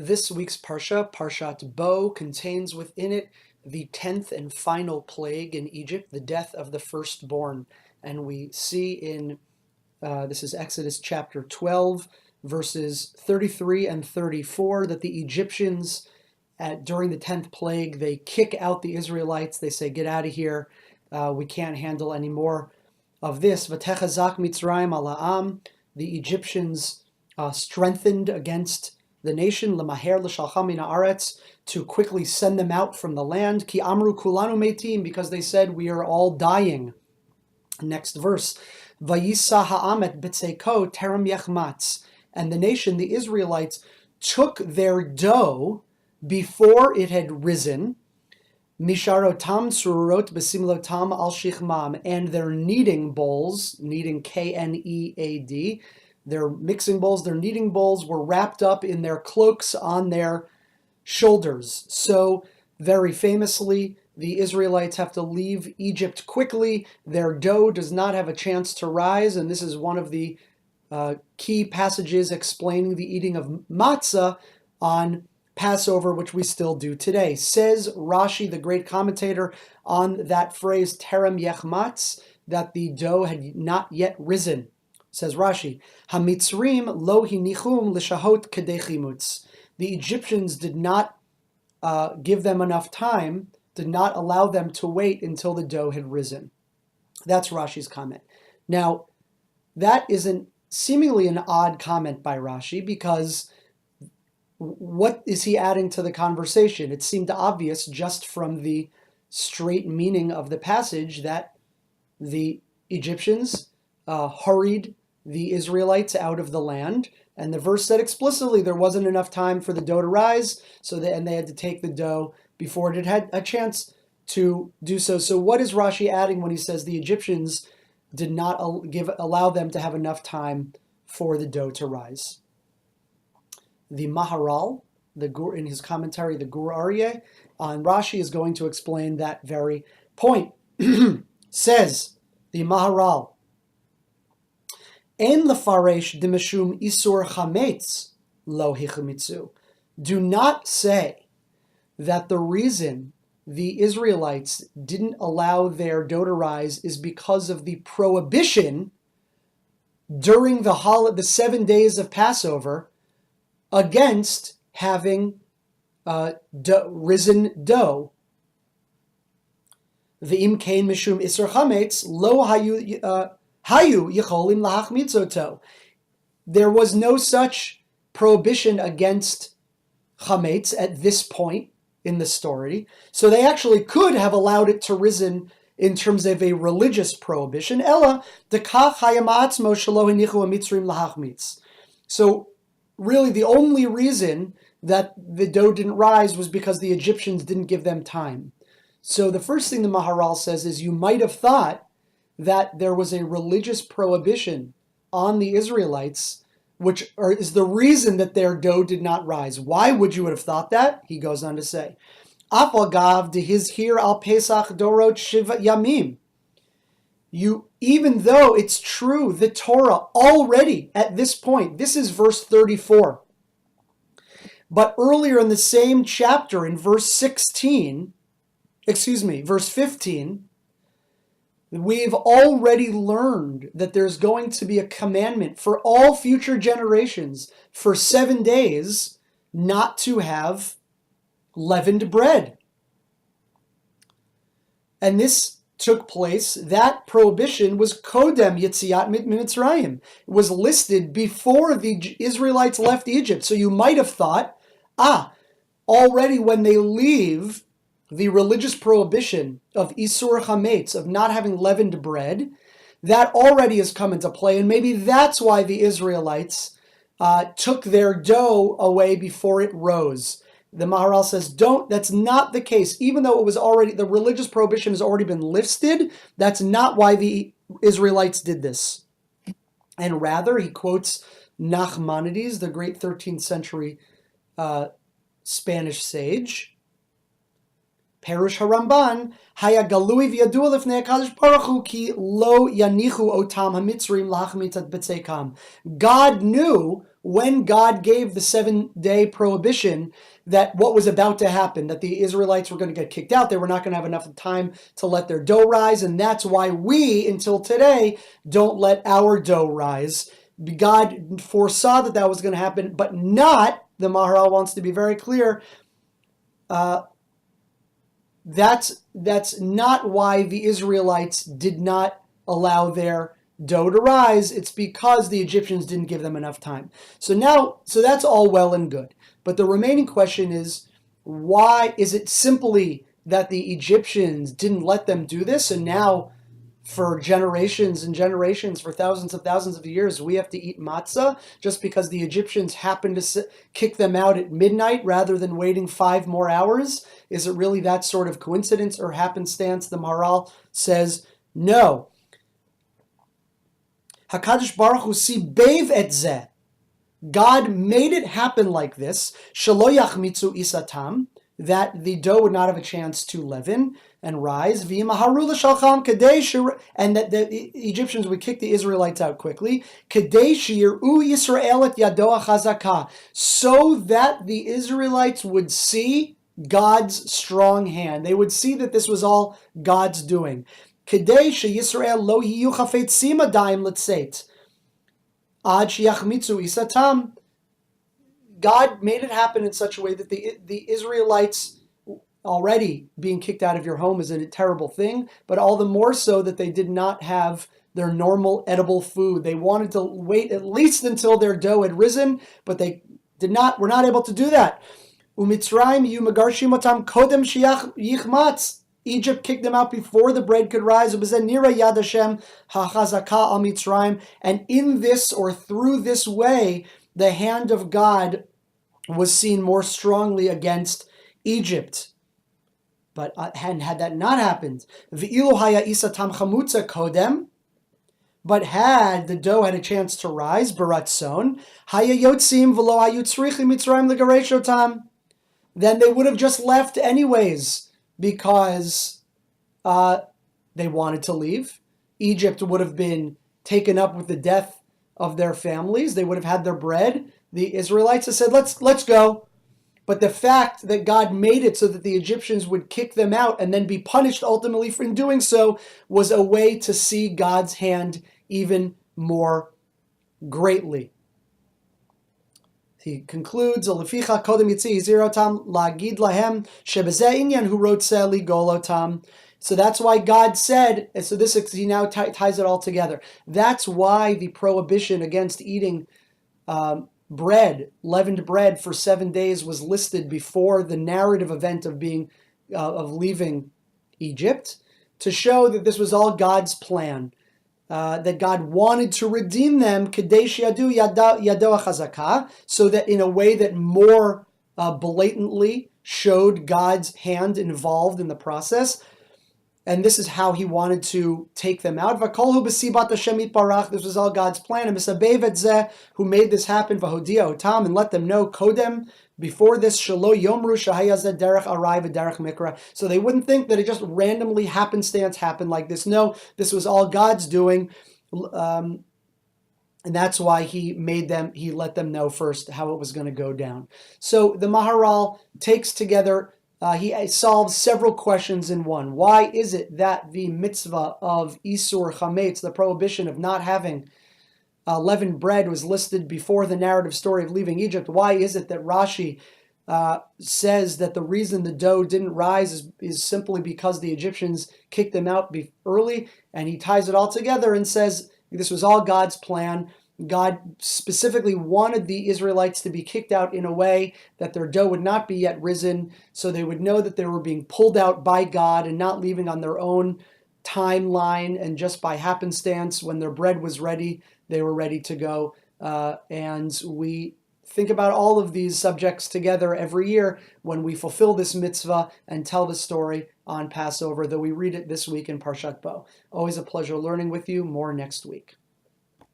This week's Parsha, Parshat Bo, contains within it the 10th and final plague in Egypt, the death of the firstborn. And we see in, this is Exodus chapter 12, verses 33 and 34, that the Egyptians, during the 10th plague, they kick out the Israelites. They say, get out of here. We can't handle any more of this. V'techazak Mitzrayim ala'am. The Egyptians strengthened against the nation, l'maher l'shalcha min haaretz, to quickly send them out from the land. Ki amru kulanu meitim, because they said, we are all dying. Next verse. Vayisa ha'am et b'tzeiko terem yachmats. And the nation, the Israelites, took their dough before it had risen. Misharotam sururot besimlotam al shichmam. And their kneading bowls, kneading K-N-E-A-D, their mixing bowls, their kneading bowls were wrapped up in their cloaks on their shoulders. So, very famously, the Israelites have to leave Egypt quickly. Their dough does not have a chance to rise, and this is one of the key passages explaining the eating of matzah on Passover, which we still do today. Says Rashi, the great commentator, on that phrase, terem yachmats, that the dough had not yet risen. Says Rashi, Hamitzrim lo hinichum l'shahot kedei chimutz. The Egyptians did not give them enough time, did not allow them to wait until the dough had risen. That's Rashi's comment. Now, that is seemingly an odd comment by Rashi, because what is he adding to the conversation? It seemed obvious just from the straight meaning of the passage that the Egyptians hurried the Israelites out of the land, and the verse said explicitly there wasn't enough time for the dough to rise, and they had to take the dough before it had a chance to do so. So what is Rashi adding when he says the Egyptians did not allow them to have enough time for the dough to rise? The Maharal, in his commentary, the Gur Aryeh, on Rashi, is going to explain that very point. Says the Maharal, En lefaresh demeshum isur chametz lo hichmitzu. Do not say that the reason the Israelites didn't allow their dough to rise is because of the prohibition during the 7 days of Passover against having risen dough. V'im kein mishum isur chametz lo hayu yecholim lahachmitzoto. There was no such prohibition against chametz at this point in the story, so they actually could have allowed it to risen in terms of a religious prohibition. Ella dekach hayamatzmo shelo hinichu hamitzrim lahachmitz. So really the only reason that the dough didn't rise was because the Egyptians didn't give them time. So the first thing the Maharal says is you might have thought that there was a religious prohibition on the Israelites, which is the reason that their dough did not rise. Why would you have thought that? He goes on to say, Afagav dehizhir al Pesach dorot shiva yamim. Even though it's true, the Torah already at this point, this is verse 34. But earlier in the same chapter, in verse 15, we've already learned that there's going to be a commandment for all future generations for 7 days not to have leavened bread. And this took place, that prohibition was Kodem Yetziat Mitzrayim. It was listed before the Israelites left Egypt. So you might have thought, already when they leave, the religious prohibition of Isur Chametz, of not having leavened bread, that already has come into play, and maybe that's why the Israelites took their dough away before it rose. The Maharal says, that's not the case. Even though the religious prohibition has already been lifted, that's not why the Israelites did this. And rather, he quotes Nachmanides, the great 13th century Spanish sage, Perush HaRamban, Haya galui v'yadua lifnei HaKadosh Baruch Hu ki lo yanichu otam hamitzrim lachmitzat b'tzeikam. God knew when God gave the 7-day prohibition, that what was about to happen, that the Israelites were going to get kicked out. They were not going to have enough time to let their dough rise. And that's why we, until today, don't let our dough rise. God foresaw that that was going to happen, but not, the Maharal wants to be very clear, that's not why the Israelites did not allow their dough to rise. It's because the Egyptians didn't give them enough time. So that's all well and good. But the remaining question is, why is it simply that the Egyptians didn't let them do this, and now for generations and generations, for thousands of years, we have to eat matzah just because the Egyptians happened to kick them out at midnight rather than waiting 5 more hours? Is it really that sort of coincidence or happenstance? The Maharal says no. HaKadosh Baruch Hu sibev et zeh. God made it happen like this, shelo yachmitzu isatam, that the dough would not have a chance to leaven and rise, and that the Egyptians would kick the Israelites out quickly, so that the Israelites would see God's strong hand. They would see that this was all God's doing. God made it happen in such a way that the Israelites, already being kicked out of your home is a terrible thing, but all the more so that they did not have their normal edible food. They wanted to wait at least until their dough had risen, but they were not able to do that. Egypt kicked them out before the bread could rise. And in this, or through this way, the hand of God was seen more strongly against Egypt. But had that not happened, but had the dough had a chance to rise, then they would have just left anyways, because they wanted to leave. Egypt would have been taken up with the death of their families. They would have had their bread. The Israelites have said, let's go. But the fact that God made it so that the Egyptians would kick them out and then be punished ultimately for doing so was a way to see God's hand even more greatly. He concludes, so that's why God said, and so he now ties it all together. That's why the prohibition against eating leavened bread for 7 days was listed before the narrative event of leaving Egypt, to show that this was all God's plan, that God wanted to redeem them, so that in a way that more blatantly showed God's hand involved in the process. And this is how he wanted to take them out. This was all God's plan. And who made this happen, and let them know, kodem, before this, so they wouldn't think that it just randomly happenstance happened like this. No, this was all God's doing. And that's why he let them know first how it was going to go down. So the Maharal takes together, he solves several questions in one. Why is it that the mitzvah of Isur Chametz, the prohibition of not having leavened bread, was listed before the narrative story of leaving Egypt? Why is it that Rashi says that the reason the dough didn't rise is simply because the Egyptians kicked them out early? And he ties it all together and says this was all God's plan. God specifically wanted the Israelites to be kicked out in a way that their dough would not be yet risen, so they would know that they were being pulled out by God and not leaving on their own timeline, and just by happenstance, when their bread was ready, they were ready to go. And we think about all of these subjects together every year when we fulfill this mitzvah and tell the story on Passover, though we read it this week in Parshat Bo. Always a pleasure learning with you. More next week.